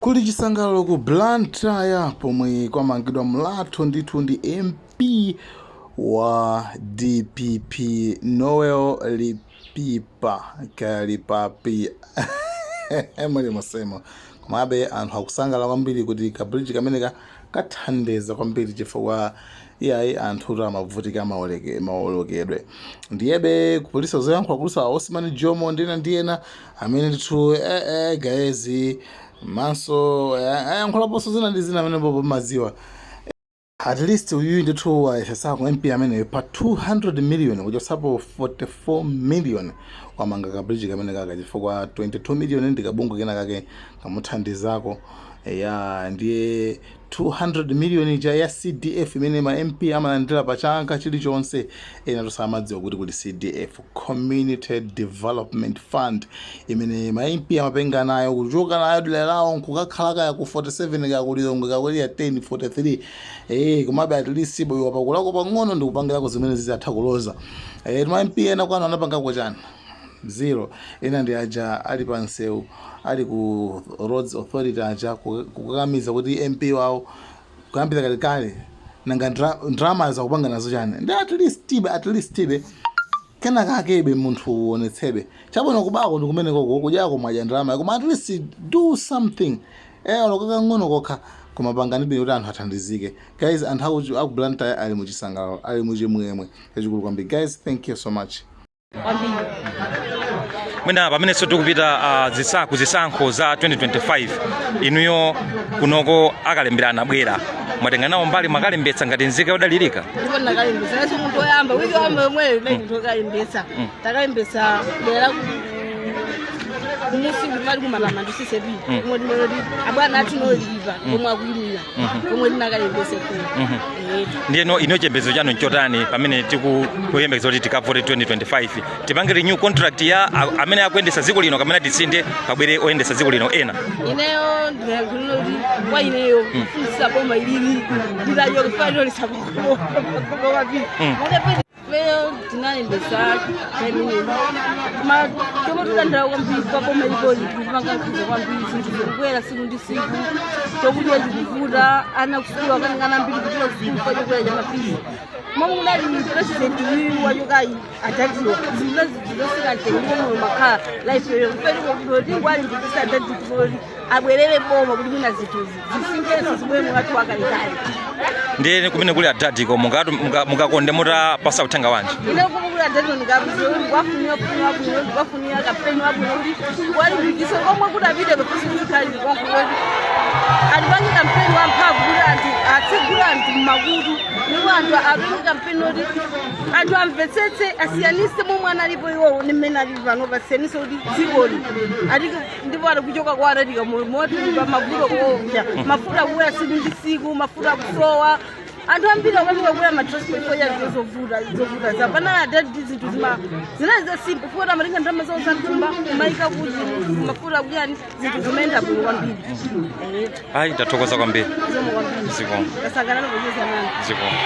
Kuli chisangalalo ku Blantyre pomwe kwamangidwa mlatho ndithu ndi MP wa DPP Noel Lipipa Kalipapi muli mosemo komabe anthu akusangala kwambiri kuti kabridge kameneka kathandiza kwambiri chifukwa iyayi anthu amavutika maolokedwe ndiyebe kupolisa zoyankhula kulusa Osman Jomo ndiyena amene ndithu gaezi maso ayankhulaponso zina ndi zina amene bobo maziwa at least uyu ndithu wayesesako MP amene pa 200 million kuchosapo 44 million wamanga kabridge kamene kaka chifukwa 22 million ndikabungu kena kake kamuthandizako ya ndiye 200 million ya CDF imene ma MP amalandira pa chaka chilichonse ena tosamadziwa kuti kuli CDF Community Development Fund imene ma MP amapenga nayo kuchoka nayo dile lawo nkukakhala kaya ku 47 kaya kulilongo kakuli ya 10 43 komabe at least boyo pakulako pang'ono ndikupangirako zimene zizatha kuloza ma MP ena kwano anapangako chani zero ena ndi aja ali pansewu ali ku Roads Authority aja kukakamiza kuti MP wawo kuyambira kalikale nanga drama za kupanga nazo chani ndi at least tibe kena kakebe munthu uonetsebe chabona kubako ndikumene koko kujako mwaja drama koma at least do something olokaka ngono kokha kumapanga ndibe kuti anthu athandizike guys anthu aku Blantyre ali muchisangalalo ali muchimwemwe chachikulu kwambiri guys thank you so much mwina pamene tikupita zisankho za 2025 inuyo kunoko akalemberana bwera mwatenga nawo mbali makalembetsa ngati nzika yodalirika ndipo nakalembetsa naso munthu oyamba wiki wamba yomweyo imene munthu okalembetsa takalembetsa bwera kumusingi mali kumalama ndisisepi komwe ndimoti abwana athu noliva komwe akuyimira komwe ndinakalembese kuno ndiyeno ino chembezo chanu nchotani pamene tikuyembekeza kuti tikavote 2025 tipangire new contract ya amene akuyendesa dziko lino kamene titsinde pabwere oyendesa dziko lino ena ineyo ndinakulira kuti kwa ineyo fundisa boma ilili ndilayo kufaniro lisaboko kwapi Well, ndinalembesa kaimini ma tomo tutandira kwambiri kwaboma iboli kupangankhuza kwambiri zinthu zikukwera siku ndi siku chokudya ndikuvuta ana kusukulu akaningana mbiri kupita kusukulu kwa chokwera cha mafisi momwe kunali president wiyu wachokayi adadiwa zinthu zosika mtengo makhala life yoyo kuferiko kuti ngwalimbikisa adadikoti abwerere boma kuti mwina zinthuzi zisingenso zibwere mwatu wakalekale ndiye kumene kuli adadiko mukakonde muta pasa uthenga wanji ine kumukuli adadiko ndikabuziwe ndikwafunira bwino ndikwafunira kapeni wabwino kuti walimbikise komwe kuti apite pafusikisikali ndikonkuloti alipange kampeni wamphamvu kuti anthu atsegula anthu mmakutu ndipo anthu apange kampeni oti anthu amvetsetse asiyanise momwe analipo iwowo ndi mmene alipo pano pasiyanise kuti dzikoli ndipo kuchoka kwa adatika moti pa mavuto kuopsa mafuta kuya siku ndi siku mafuta kusowa anthu ambiri akapika kuya matransport ya zovuta zapana adadi zinthu zinazi simple futa amatenga ndalama zawo zamthumba kumayika kuti mafuta kuyani zinthu zimayenda bwino kwambiri ayi ndathokoza kwambiri zikomo tasangana nokucheza nani zikomo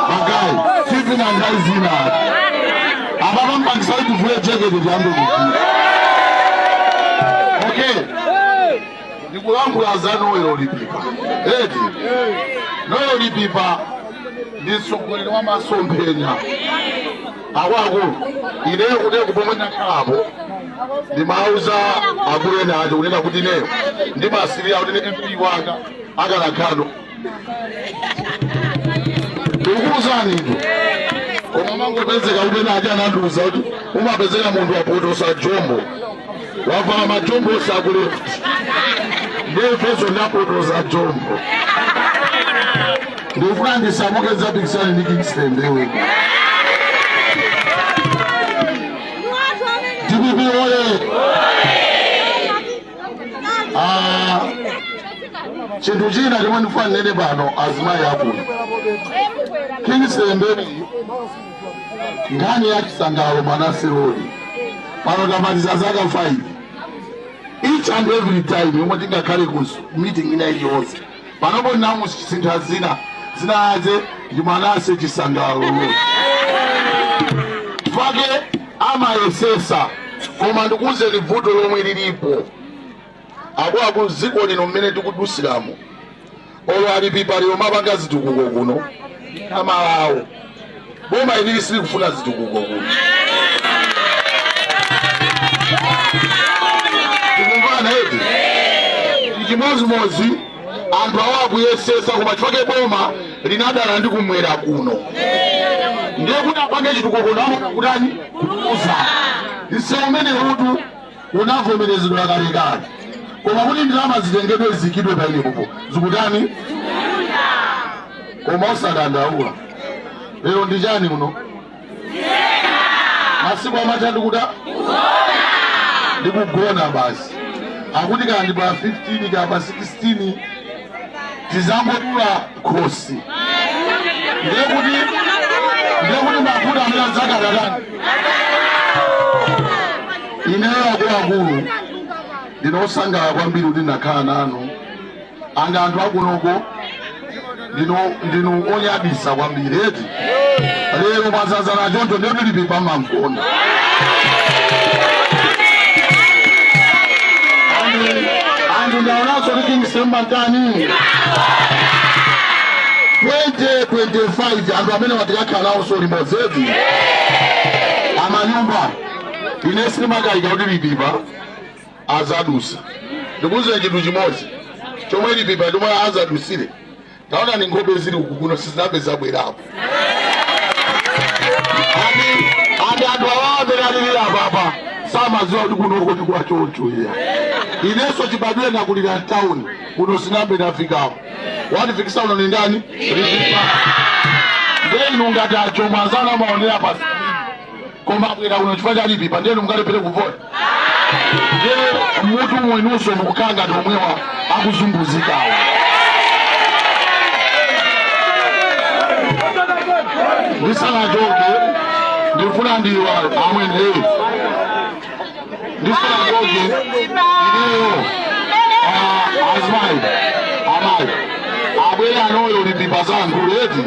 Magai, Stephen and Hazina. Ababa mpangisa kuvule jacket ndiambe kuti. Okay. Ndikulankhula za Noel Lipipa. Noel Lipipa ndisogoleri wa masomphenya. Awako ineyo kuti kupomwena kalapo ndimauza abuleni aje kunena kuti ineyo ndimasirira kuti MP wanga akalakano ukuzani ndo omama ngopezeka kuti naje ananduza kuti umapezeka munthu wapotosa jombo wavala majombo osakule ndefeso ndapotosa jombo ndifuna ndisamukeza pikisani ndi Kingston ndewe DPP oye chinthu china chomwe ndifuna nene pano azimayi akulu Kingston mbeni ngani ya chisangalalo Manase Road pano tamaliza zaka 5 each and every time yomwe tingakhale ku meeting ina iliyonse panopo namu sinthu zina zinaze ndi Manase chisangalalo amayesesa koma ndikuwuzeni vuto lomwe lilipo akuluakulu dziko lino mmene tikudusiramo olo alipipa lero mapanga zitukuko kuno amalawo boma ilili silikufuna zitukuko kuno tikumvana eti chimozimozi anthu awo akuyesesa koma chifake boma linadala ndi kumwera kuno ndiye kuti apange chitukuko kuno kutani kutukuza ise umene utu unavomerezedwa kalekale koma kuti ndalama zitengedwe zikidwe painepopo zikutani koma osadandaula lero ndi chani muno masiku amatatu kuta ndikugona basi akuti kandi pa 15 kapa 16 tizangodula khosi ndiye kuti mafuta amene adzakadadani ineyo akuluakulu ndinosangalala kwambiri kuti ndakhala nanu anga anthu akunoko ndinu onyadisa kwambiri eti lero mwazazana choncho ndiye tilipipa mamkona anthu ndaonanso kuti Kingsemba ntani 2025 anthu amene watikakhala nawonso limodzi eti amanyumba ine silimakayika kuti lipipa azadusa ndikuwuzeni chinthu chimodzi chomwe lipipa chomwe azadusire taona ni nkhope zili kukuno sizinambe zabwerapo anthu awawo amene alilira apapa samaziwa kuti kunoko tikwachoncho iya inenso chibadwire nakulira mtawuni kuno sinambe nafikapo watifikisa uno ni ndani lipipa ndiye inu ngati achomazana maonera pa koma bwera uno chifukwa cha lipipa ndiye mungalepere kuvota ndiye mutu mwenuso mukukanga tomwewa akuzumbuzikawo ndisana joke ndifuna ndiwa amwene ndisana joke ineyo azmai amai abwere anoyo lipipa zangu leti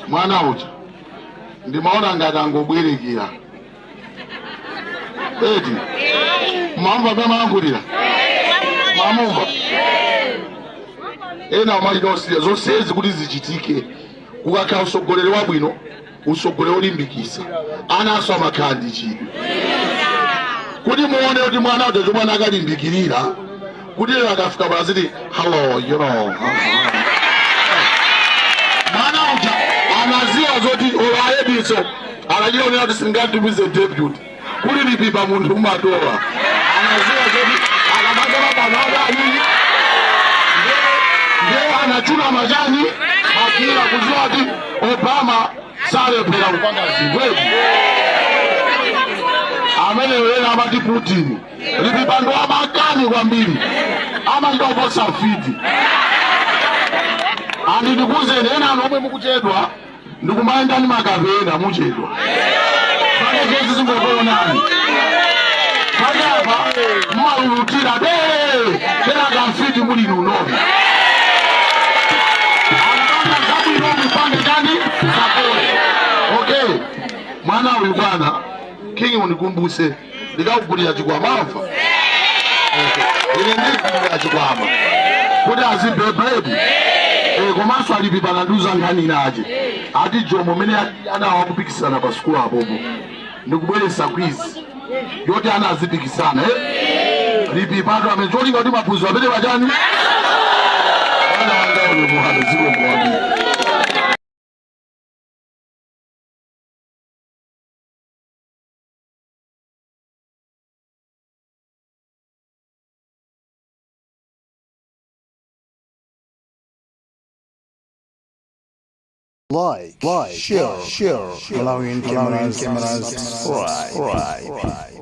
mwana uja ndimaona ngati angobwerekera eti mamva pemaangulira mamumva ena umalika osiya zonsezi kuti zichitike kukakhala usogolero wabwino usogolero olimbikisa anaso amakhala ndi chidwi kuti muone kuti mwana uja chomwana akalimbikirira kuti lero akafika brazili hello you know mwana uja anaziwa zoti olayebiso anajionera kuti singatumize deputy kuli lipipa munthu umatola anaziwa zoti akamakala panoada alili ndiye anachuna majani akira kuziwa kuti Obama salephera kupanga zibwezi amene wena amati Putin lipipa ndo amakani kwambiri amandoposa fiti andi ndikuzeni ena anomwe mukuchedwa ndikumayenda ni makapena muchedwa pake kezi zingokoonani pake apa mmalulutira kena kamfiti muli nunovi anapanga zabu inomi pange kani kapole okay mwana uyu bwana Kingi unikumbuse ndikakugulira chikwamamva ine ndikugulira chikwama kuti azibebedi komanso alipipa nanduza nkhani inaje ati jomo mene anawakupikisana pa sikulu apopo ndikubweresa kwizi yoti anazipikisana lipipa atu amene cholinga kuti maphunziro apite pachani ana wangaone muhano ziko mwabiri like, share, allowing cameras, subscribe.